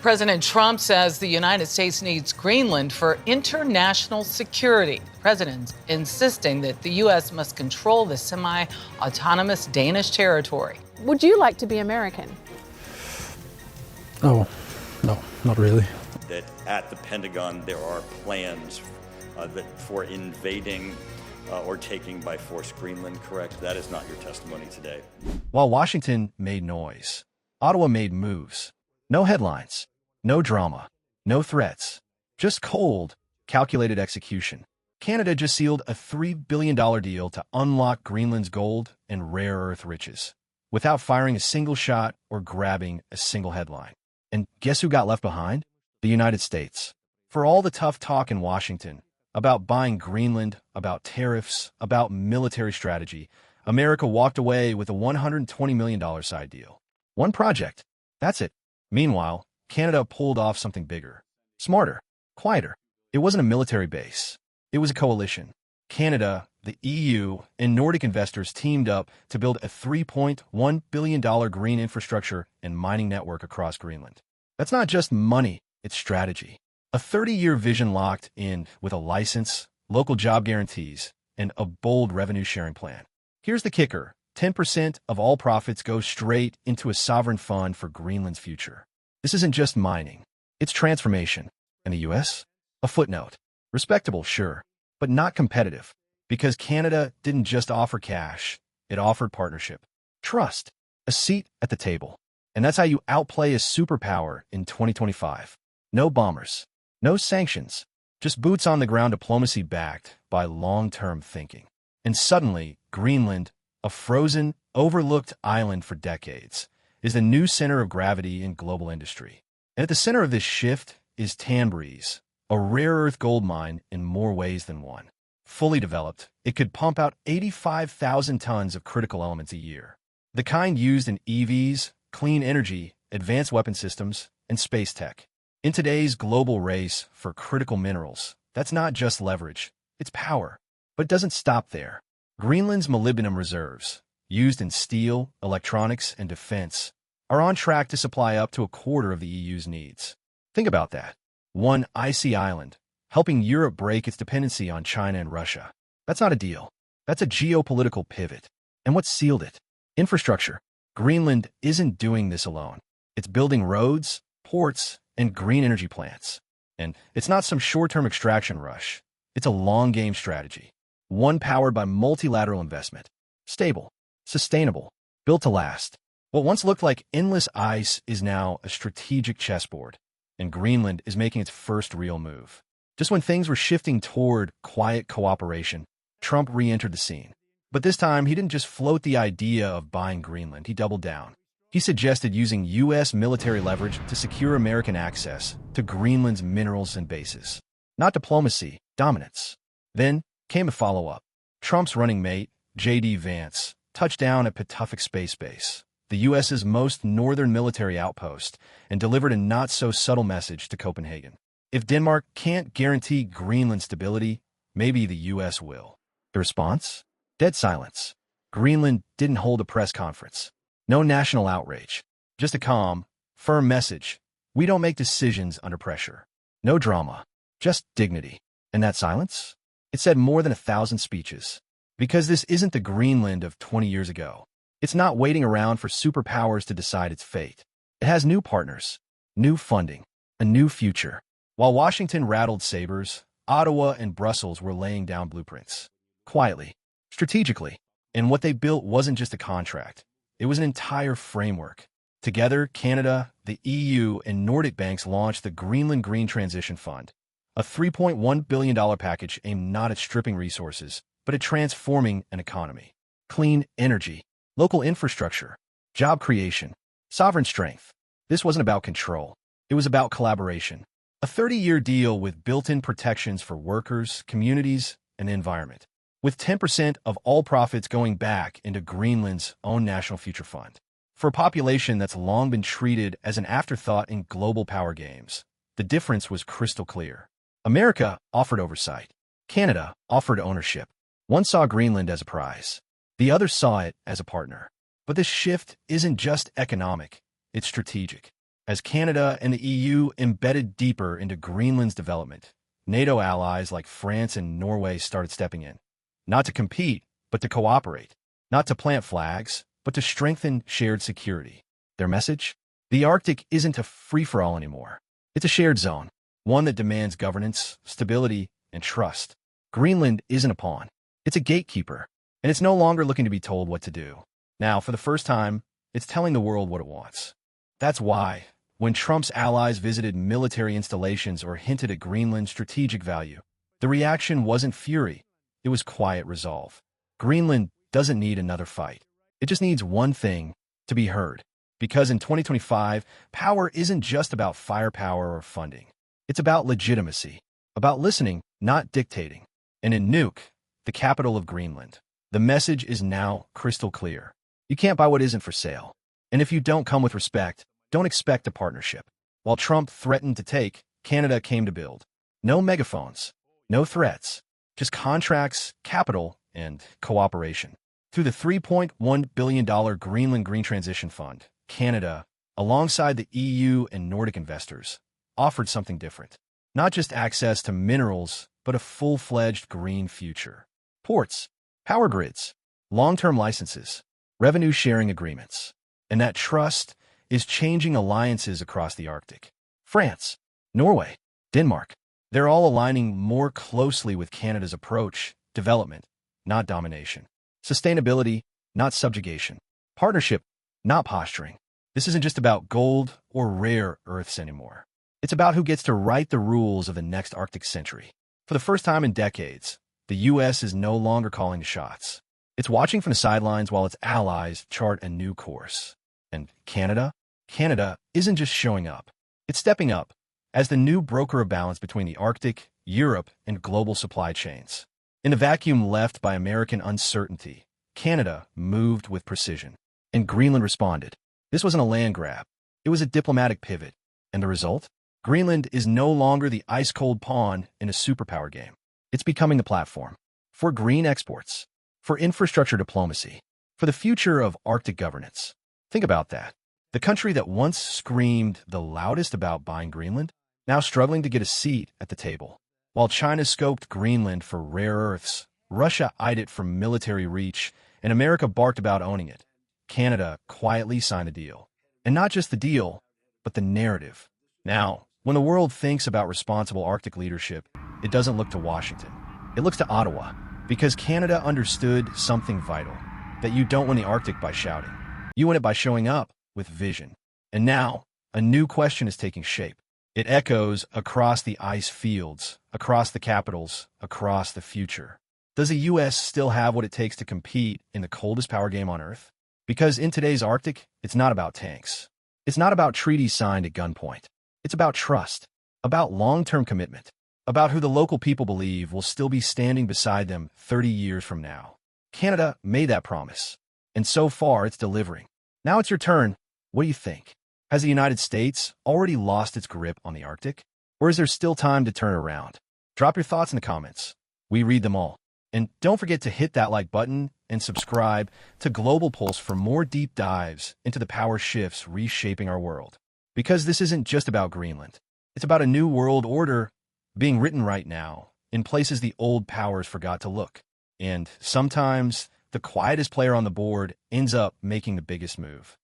President Trump says the United States needs Greenland for international security. The president insisting that the U.S. must control the semi-autonomous Danish territory. Would you like to be American? Oh, no, not really. That at the Pentagon there are plans for invading or taking by force Greenland, correct? That is not your testimony today. While Washington made noise, Ottawa made moves. No headlines, no drama, no threats, just cold, calculated execution. Canada just sealed a $3 billion deal to unlock Greenland's gold and rare earth riches, without firing a single shot or grabbing a single headline. And guess who got left behind? The United States. For all the tough talk in Washington about buying Greenland, about tariffs, about military strategy, America walked away with a $120 million side deal. One project. That's it. Meanwhile, Canada pulled off something bigger, smarter, quieter. It wasn't a military base. It was a coalition. Canada, the EU, and Nordic investors teamed up to build a $3.1 billion green infrastructure and mining network across Greenland. That's not just money, it's strategy. A 30-year vision locked in with a license, local job guarantees, and a bold revenue-sharing plan. Here's the kicker. 10% of all profits go straight into a sovereign fund for Greenland's future. This isn't just mining. It's transformation. And the U.S.? A footnote. Respectable, sure, but not competitive. Because Canada didn't just offer cash. It offered partnership, trust, a seat at the table. And that's how you outplay a superpower in 2025. No bombers, no sanctions, just boots on the ground diplomacy backed by long-term thinking. And suddenly, Greenland, a frozen, overlooked island for decades, is the new center of gravity in global industry. And at the center of this shift is Tanbreeze, a rare earth gold mine in more ways than one. Fully developed, it could pump out 85,000 tons of critical elements a year. The kind used in EVs, clean energy, advanced weapon systems, and space tech. In today's global race for critical minerals, that's not just leverage, it's power. But it doesn't stop there. Greenland's molybdenum reserves, used in steel, electronics, and defense, are on track to supply up to a quarter of the EU's needs. Think about that. One icy island, helping Europe break its dependency on China and Russia. That's not a deal. That's a geopolitical pivot. And what sealed it? Infrastructure. Greenland isn't doing this alone. It's building roads, ports, and green energy plants. And it's not some short-term extraction rush. It's a long-game strategy. One powered by multilateral investment. Stable, sustainable, built to last. What once looked like endless ice is now a strategic chessboard. And Greenland is making its first real move. Just when things were shifting toward quiet cooperation, Trump re-entered the scene. But this time, he didn't just float the idea of buying Greenland, he doubled down. He suggested using U.S. military leverage to secure American access to Greenland's minerals and bases. Not diplomacy, dominance. Then came a follow-up. Trump's running mate, J.D. Vance, touched down at Patuxent Space Base, the U.S.'s most northern military outpost, and delivered a not-so-subtle message to Copenhagen. If Denmark can't guarantee Greenland stability, maybe the U.S. will. The response? Dead silence. Greenland didn't hold a press conference. No national outrage. Just a calm, firm message. We don't make decisions under pressure. No drama. Just dignity. And that silence? It said more than 1,000 speeches. Because this isn't the Greenland of 20 years ago. It's not waiting around for superpowers to decide its fate. It has new partners, new funding, a new future. While Washington rattled sabers, Ottawa and Brussels were laying down blueprints. Quietly, strategically. And what they built wasn't just a contract. It was an entire framework. Together, Canada, the EU, and Nordic banks launched the Greenland Green Transition Fund, a $3.1 billion package aimed not at stripping resources, but at transforming an economy. Clean energy, local infrastructure, job creation, sovereign strength. This wasn't about control. It was about collaboration. A 30-year deal with built-in protections for workers, communities, and the environment, with 10% of all profits going back into Greenland's own national future fund. For a population that's long been treated as an afterthought in global power games, the difference was crystal clear. America offered oversight. Canada offered ownership. One saw Greenland as a prize. The other saw it as a partner. But this shift isn't just economic, it's strategic. As Canada and the EU embedded deeper into Greenland's development, NATO allies like France and Norway started stepping in. Not to compete, but to cooperate. Not to plant flags, but to strengthen shared security. Their message? The Arctic isn't a free-for-all anymore. It's a shared zone, one that demands governance, stability, and trust. Greenland isn't a pawn. It's a gatekeeper, and it's no longer looking to be told what to do. Now, for the first time, it's telling the world what it wants. That's why, when Trump's allies visited military installations or hinted at Greenland's strategic value, the reaction wasn't fury, it was quiet resolve. Greenland doesn't need another fight. It just needs one thing: to be heard. Because in 2025, power isn't just about firepower or funding. It's about legitimacy, about listening, not dictating. And in Nuuk, the capital of Greenland, the message is now crystal clear. You can't buy what isn't for sale. And if you don't come with respect, don't expect a partnership. While Trump threatened to take, Canada came to build. No megaphones, no threats, just contracts, capital, and cooperation. Through the $3.1 billion Greenland Green Transition Fund, Canada, alongside the EU and Nordic investors, offered something different. Not just access to minerals, but a full-fledged green future. Ports, power grids, long-term licenses, revenue-sharing agreements. And that trust is changing alliances across the Arctic. France, Norway, Denmark, they're all aligning more closely with Canada's approach: development, not domination. Sustainability, not subjugation. Partnership, not posturing. This isn't just about gold or rare earths anymore. It's about who gets to write the rules of the next Arctic century. For the first time in decades, the U.S. is no longer calling the shots. It's watching from the sidelines while its allies chart a new course. And Canada? Canada isn't just showing up. It's stepping up as the new broker of balance between the Arctic, Europe, and global supply chains. In the vacuum left by American uncertainty, Canada moved with precision. And Greenland responded. This wasn't a land grab. It was a diplomatic pivot. And the result? Greenland is no longer the ice-cold pawn in a superpower game. It's becoming the platform for green exports, for infrastructure diplomacy, for the future of Arctic governance. Think about that. The country that once screamed the loudest about buying Greenland, now struggling to get a seat at the table. While China scoped Greenland for rare earths, Russia eyed it for military reach, and America barked about owning it, Canada quietly signed a deal. And not just the deal, but the narrative. Now, when the world thinks about responsible Arctic leadership, it doesn't look to Washington. It looks to Ottawa, because Canada understood something vital: that you don't win the Arctic by shouting. You win it by showing up with vision. And now, a new question is taking shape. It echoes across the ice fields, across the capitals, across the future. Does the U.S. still have what it takes to compete in the coldest power game on Earth? Because in today's Arctic, it's not about tanks. It's not about treaties signed at gunpoint. It's about trust, about long-term commitment, about who the local people believe will still be standing beside them 30 years from now. Canada made that promise, and so far it's delivering. Now it's your turn. What do you think? Has the United States already lost its grip on the Arctic? Or is there still time to turn around? Drop your thoughts in the comments. We read them all. And don't forget to hit that like button and subscribe to Global Pulse for more deep dives into the power shifts reshaping our world. Because this isn't just about Greenland. It's about a new world order being written right now in places the old powers forgot to look. And sometimes the quietest player on the board ends up making the biggest move.